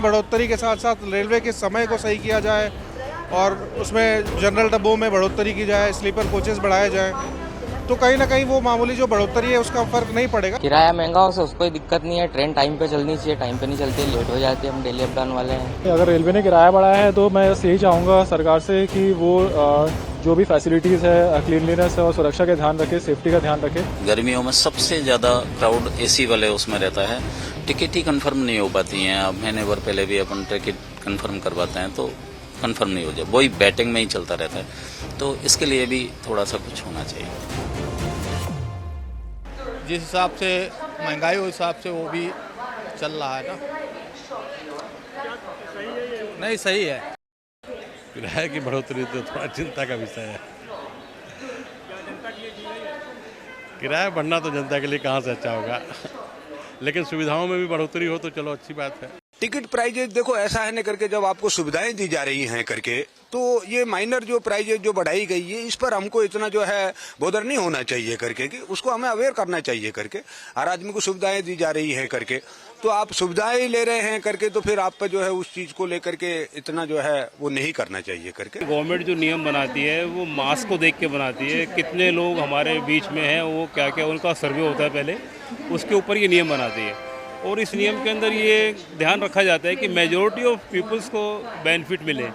बढ़ोतरी के साथ साथ रेलवे के समय को सही किया जाए और उसमें जनरल डब्बों में बढ़ोतरी की जाए, स्लीपर कोचेस बढ़ाए जाएँ, तो कहीं ना कहीं वो मामूली जो बढ़ोतरी है उसका फर्क नहीं पड़ेगा। किराया महंगा हो उससे कोई दिक्कत नहीं है, ट्रेन टाइम पे चलनी चाहिए, टाइम पे नहीं चलती, लेट हो जाती है, हम डेली अप डाउन वाले हैं। अगर रेलवे ने किराया बढ़ाया है तो मैं यही चाहूँगा सरकार से कि वो जो भी फैसिलिटीज़ है, क्लीनलीनेस और सुरक्षा का ध्यान रखे, सेफ्टी का ध्यान रखे। गर्मियों में सबसे ज्यादा क्राउड एसी वाले उसमें रहता है, टिकट ही कंफर्म नहीं हो पाती हैं। अब महीने भर पहले भी अपन टिकट कंफर्म करवाते हैं तो कंफर्म नहीं हो जाए, वही बैटिंग में ही चलता रहता है, तो इसके लिए भी थोड़ा सा कुछ होना चाहिए। जिस हिसाब से महंगाई उस हिसाब से वो भी चल रहा है ना, नहीं सही है। किराए की बढ़ोतरी तो थोड़ा चिंता का विषय है। किराया बढ़ना तो जनता के लिए कहाँ से अच्छा होगा, लेकिन सुविधाओं में भी बढ़ोतरी हो तो चलो अच्छी बात है। टिकट प्राइजेज देखो ऐसा है न करके, जब आपको सुविधाएं दी जा रही हैं करके, तो ये माइनर जो प्राइजेज जो बढ़ाई गई है इस पर हमको इतना जो है बोदर नहीं होना चाहिए करके, कि उसको हमें अवेयर करना चाहिए करके। हर आदमी को सुविधाएं दी जा रही हैं करके, तो आप सुविधाएं ले रहे हैं करके तो फिर आप पर जो है उस चीज को लेकर के इतना जो है वो नहीं करना चाहिए करके। गवर्नमेंट जो नियम बनाती है वो मास को देख के बनाती है, कितने लोग हमारे बीच में हैं, वो क्या क्या उनका सर्वे होता है पहले, उसके ऊपर ये नियम बनाती है। और इस नियम के अंदर ये ध्यान रखा जाता है कि मेजॉरिटी ऑफ पीपल्स को बेनिफिट मिले।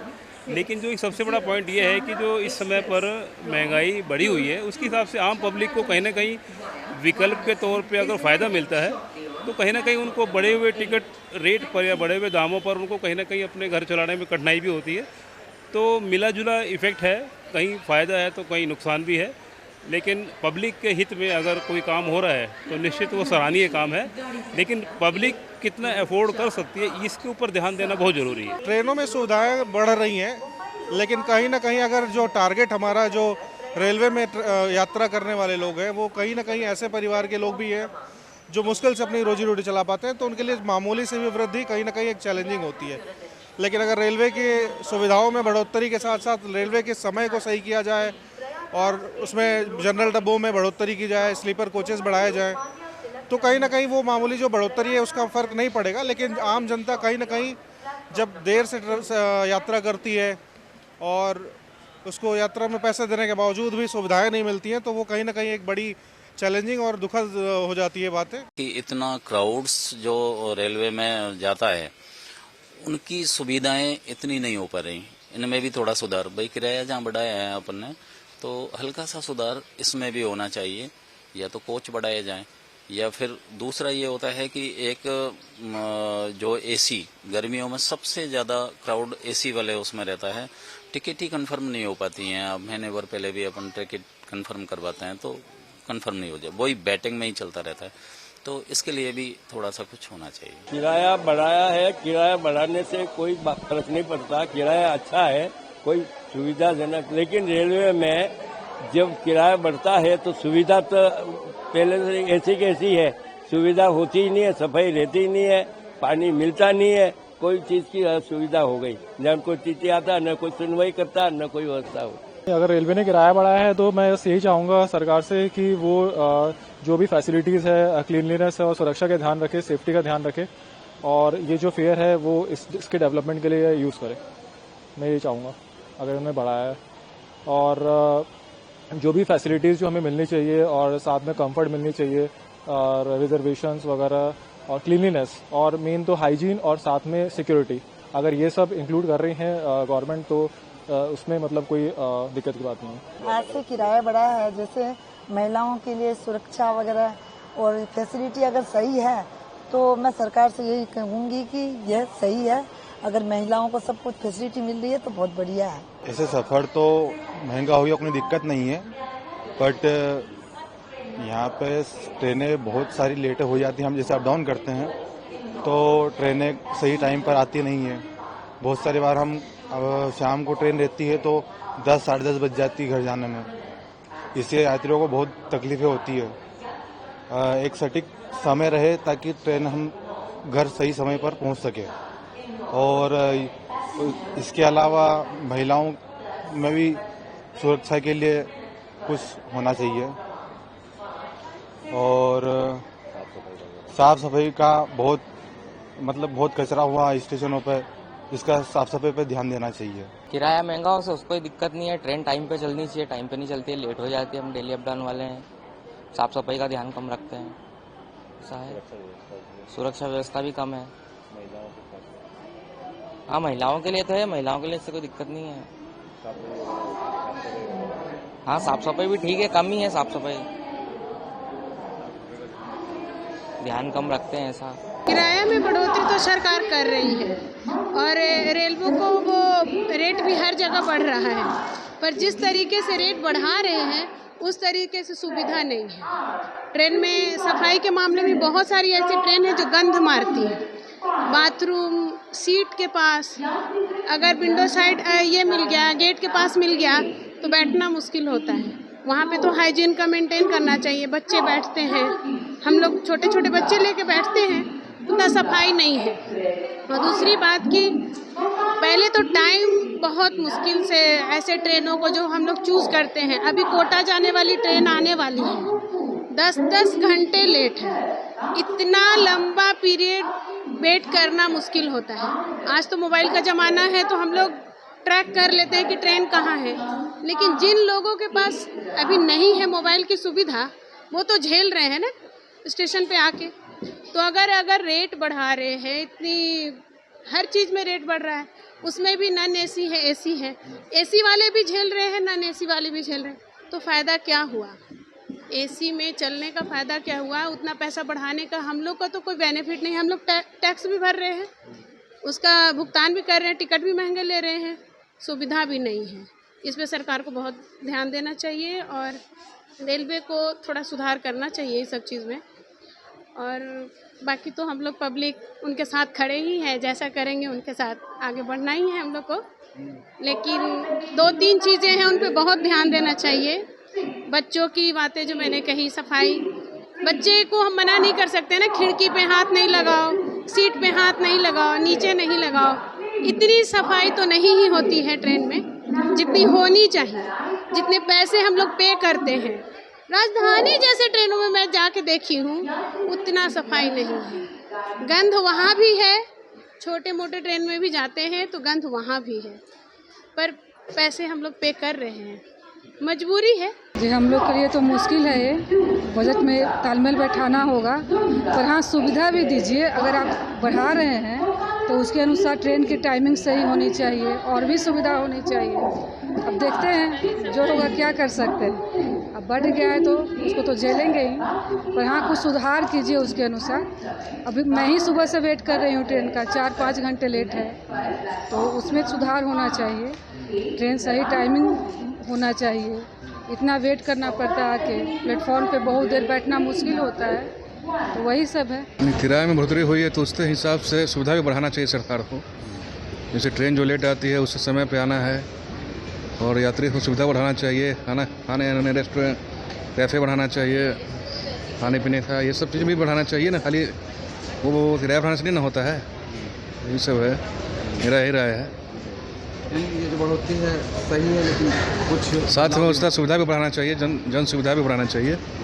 लेकिन जो एक सबसे बड़ा पॉइंट ये है कि जो इस समय पर महंगाई बढ़ी हुई है उसके हिसाब से आम पब्लिक को कहीं ना कहीं विकल्प के तौर पे अगर फ़ायदा मिलता है तो कहीं ना कहीं उनको बढ़े हुए टिकट रेट पर या बढ़े हुए दामों पर उनको कहीं ना कहीं अपने घर चलाने में कठिनाई भी होती है। तो मिला जुला इफ़ेक्ट है, कहीं फ़ायदा है तो कहीं नुकसान भी है। लेकिन पब्लिक के हित में अगर कोई काम हो रहा है तो निश्चित वो सराहनीय काम है, लेकिन पब्लिक कितना अफोर्ड कर सकती है इसके ऊपर ध्यान देना बहुत ज़रूरी है। ट्रेनों में सुविधाएं बढ़ रही हैं, लेकिन कहीं ना कहीं अगर जो टारगेट हमारा जो रेलवे में यात्रा करने वाले लोग हैं वो कहीं ना कहीं ऐसे परिवार के लोग भी हैं जो मुश्किल से अपनी रोजी रोटी चला पाते हैं, तो उनके लिए मामूली से भी वृद्धि कहीं ना कहीं एक चैलेंजिंग होती है। लेकिन अगर रेलवे की सुविधाओं में बढ़ोतरी के साथ साथ रेलवे के समय को सही किया जाए और उसमें जनरल डब्बों में बढ़ोतरी की जाए, स्लीपर कोचेस बढ़ाए जाएँ, तो कहीं ना कहीं वो मामूली जो बढ़ोतरी है उसका फ़र्क नहीं पड़ेगा। लेकिन आम जनता कहीं ना कहीं जब देर से यात्रा करती है और उसको यात्रा में पैसे देने के बावजूद भी सुविधाएं नहीं मिलती हैं, तो वो कहीं ना कहीं एक बड़ी चैलेंजिंग और दुखद हो जाती है बातें। कि इतना क्राउड्स जो रेलवे में जाता है उनकी सुविधाएं इतनी नहीं हो पा रही, इनमें भी थोड़ा सुधार। भाई किराया जहाँ बढ़ाया है अपन ने तो हल्का सा सुधार इसमें भी होना चाहिए, या तो कोच बढ़ाए जाएं, या फिर दूसरा ये होता है कि एक जो एसी, गर्मियों में सबसे ज्यादा क्राउड एसी वाले उसमें रहता है, टिकट ही कंफर्म नहीं हो पाती हैं। अब महीने भर पहले भी अपन टिकट कंफर्म करवाते हैं तो कंफर्म नहीं हो जाए, वही बैटिंग में ही चलता रहता है, तो इसके लिए भी थोड़ा सा कुछ होना चाहिए। किराया बढ़ाया है, किराया बढ़ाने से कोई फर्क नहीं पड़ता, किराया अच्छा है, कोई सुविधाजनक। लेकिन रेलवे में जब किराया बढ़ता है तो सुविधा तो पहले से ऐसी कैसी है, सुविधा होती ही नहीं है, सफाई रहती ही नहीं है, पानी मिलता नहीं है, कोई चीज की असुविधा हो गई, न कोई टीटी आता, न कोई सुनवाई करता, न कोई व्यवस्था हो। अगर रेलवे ने किराया बढ़ाया है तो मैं यही चाहूँगा सरकार से कि वो जो भी फैसिलिटीज़ है, क्लीनलीनेस और सुरक्षा का ध्यान रखे, सेफ्टी का ध्यान रखे, और ये जो फेयर है वो इसके डेवलपमेंट के लिए यूज़ करे। मैं ये चाहूँगा अगर उन्होंने बढ़ाया है, और जो भी फैसिलिटीज़ जो हमें मिलनी चाहिए और साथ में कंफर्ट मिलनी चाहिए, और रिजर्वेशंस वगैरह और क्लीनलीनेस और मेन तो हाइजीन और साथ में सिक्योरिटी, अगर ये सब इंक्लूड कर रही हैं गवर्नमेंट तो उसमें मतलब कोई दिक्कत की बात नहीं है। आज से किराया बढ़ा है, जैसे महिलाओं के लिए सुरक्षा वगैरह और फैसिलिटी अगर सही है तो मैं सरकार से यही कहूँगी कि यह सही है। अगर महिलाओं को सब कुछ फैसिलिटी मिल रही है तो बहुत बढ़िया है। ऐसे सफ़र तो महंगा हो गया, कोई दिक्कत नहीं है, बट यहाँ पे ट्रेनें बहुत सारी लेट हो जाती हैं। हम जैसे अप डाउन करते हैं तो ट्रेनें सही टाइम पर आती नहीं है। बहुत सारी बार हम शाम को ट्रेन रहती है तो 10 साढ़े 10 बज जाती है घर जाने में, इससे यात्रियों को बहुत तकलीफें होती है। एक सटीक समय रहे ताकि ट्रेन हम घर सही समय पर पहुंच सके, और इसके अलावा महिलाओं में भी सुरक्षा के लिए कुछ होना चाहिए, और साफ सफाई का बहुत मतलब बहुत कचरा हुआ स्टेशनों पर, इसका साफ सफाई पर ध्यान देना चाहिए। किराया महंगा हो उससे कोई दिक्कत नहीं है, ट्रेन टाइम पे चलनी चाहिए, टाइम पे नहीं चलती है, लेट हो जाती है। हम डेली अप डाउन वाले हैं, साफ सफाई का ध्यान कम रखते हैं, ऐसा है। सुरक्षा व्यवस्था भी कम है। हाँ, महिलाओं के लिए तो है, महिलाओं के लिए इससे कोई दिक्कत नहीं है। हाँ, साफ सफाई भी ठीक है, कम ही है साफ सफाई, ध्यान कम रखते हैं ऐसा। किराया में बढ़ोतरी तो सरकार कर रही है और रेलवे को वो रेट भी हर जगह बढ़ रहा है, पर जिस तरीके से रेट बढ़ा रहे हैं उस तरीके से सुविधा नहीं है। ट्रेन में सफाई के मामले में बहुत सारी ऐसी ट्रेन है जो गंध मारती है। बाथरूम सीट के पास अगर विंडो साइड ये मिल गया, गेट के पास मिल गया तो बैठना मुश्किल होता है। वहाँ पे तो हाइजीन का मेंटेन करना चाहिए। बच्चे बैठते हैं, हम लोग छोटे छोटे बच्चे लेके बैठते हैं, उतना सफाई नहीं है। और दूसरी बात कि पहले तो टाइम बहुत मुश्किल से ऐसे ट्रेनों को जो हम लोग चूज़ करते हैं, अभी कोटा जाने वाली ट्रेन आने वाली है, 10-10 घंटे लेट है। इतना लंबा पीरियड वेट करना मुश्किल होता है। आज तो मोबाइल का ज़माना है तो हम लोग ट्रैक कर लेते हैं कि ट्रेन कहाँ है, लेकिन जिन लोगों के पास अभी नहीं है मोबाइल की सुविधा, वो तो झेल रहे हैं ना स्टेशन पे आके। तो अगर रेट बढ़ा रहे हैं, इतनी हर चीज़ में रेट बढ़ रहा है, उसमें भी नॉन एसी है, एसी है, एसी वाले भी झेल रहे हैं, नॉन एसी वाले भी झेल रहे हैं, तो फ़ायदा क्या हुआ? एसी में चलने का फ़ायदा क्या हुआ? उतना पैसा बढ़ाने का हम लोग का तो कोई बेनिफिट नहीं। हम लोग टैक्स भी भर रहे हैं, उसका भुगतान भी कर रहे हैं, टिकट भी महंगे ले रहे हैं, सुविधा भी नहीं है। इस पर सरकार को बहुत ध्यान देना चाहिए और रेलवे को थोड़ा सुधार करना चाहिए इस सब चीज़ में। और बाकी तो हम लोग पब्लिक उनके साथ खड़े ही हैं, जैसा करेंगे उनके साथ आगे बढ़ना ही है हम लोग को। लेकिन 2-3 चीज़ें हैं, उन पर बहुत ध्यान देना चाहिए। बच्चों की बातें जो मैंने कही, सफाई, बच्चे को हम मना नहीं कर सकते ना, खिड़की पे हाथ नहीं लगाओ, सीट पे हाथ नहीं लगाओ, नीचे नहीं लगाओ। इतनी सफाई तो नहीं ही होती है ट्रेन में जितनी होनी चाहिए, जितने पैसे हम लोग पे करते हैं। राजधानी जैसे ट्रेनों में मैं जाके देखी हूँ, उतना सफाई नहीं है। गंध वहाँ भी है, छोटे मोटे ट्रेन में भी जाते हैं तो गंध वहाँ भी है, पर पैसे हम लोग पे कर रहे हैं, मजबूरी है। जी, हम लोग के लिए तो मुश्किल है, ये बजट में तालमेल बैठाना होगा, पर हाँ सुविधा भी दीजिए। अगर आप बढ़ा रहे हैं तो उसके अनुसार ट्रेन की टाइमिंग सही होनी चाहिए और भी सुविधा होनी चाहिए। अब देखते हैं जो होगा, क्या कर सकते हैं। अब बढ़ गया है तो उसको तो झेलेंगे ही, पर हाँ कुछ सुधार कीजिए उसके अनुसार। अभी मैं ही सुबह से वेट कर रही हूँ ट्रेन का, 4-5 घंटे लेट है, तो उसमें सुधार होना चाहिए। ट्रेन सही टाइमिंग होना चाहिए। इतना वेट करना पड़ता है कि प्लेटफॉर्म पे बहुत देर बैठना मुश्किल होता है, तो वही सब है। किराए में बढ़ोतरी हुई है तो उसके हिसाब से सुविधा भी बढ़ाना चाहिए सरकार को। जैसे ट्रेन जो लेट आती है उससे समय पे आना है, और यात्री को सुविधा बढ़ाना चाहिए। खाने रेस्टोरेंट, कैफ़े बढ़ाना चाहिए, खाने पीने का ये सब चीज़ भी बढ़ाना चाहिए ना। खाली वो किराया बढ़ाने से नहीं ना होता है। यही सब है, मेरा यही राय है। ये जो बढ़ोतरी है सही है, लेकिन कुछ साथ में उसका सुविधा भी बढ़ाना चाहिए, जन सुविधा भी बढ़ाना चाहिए।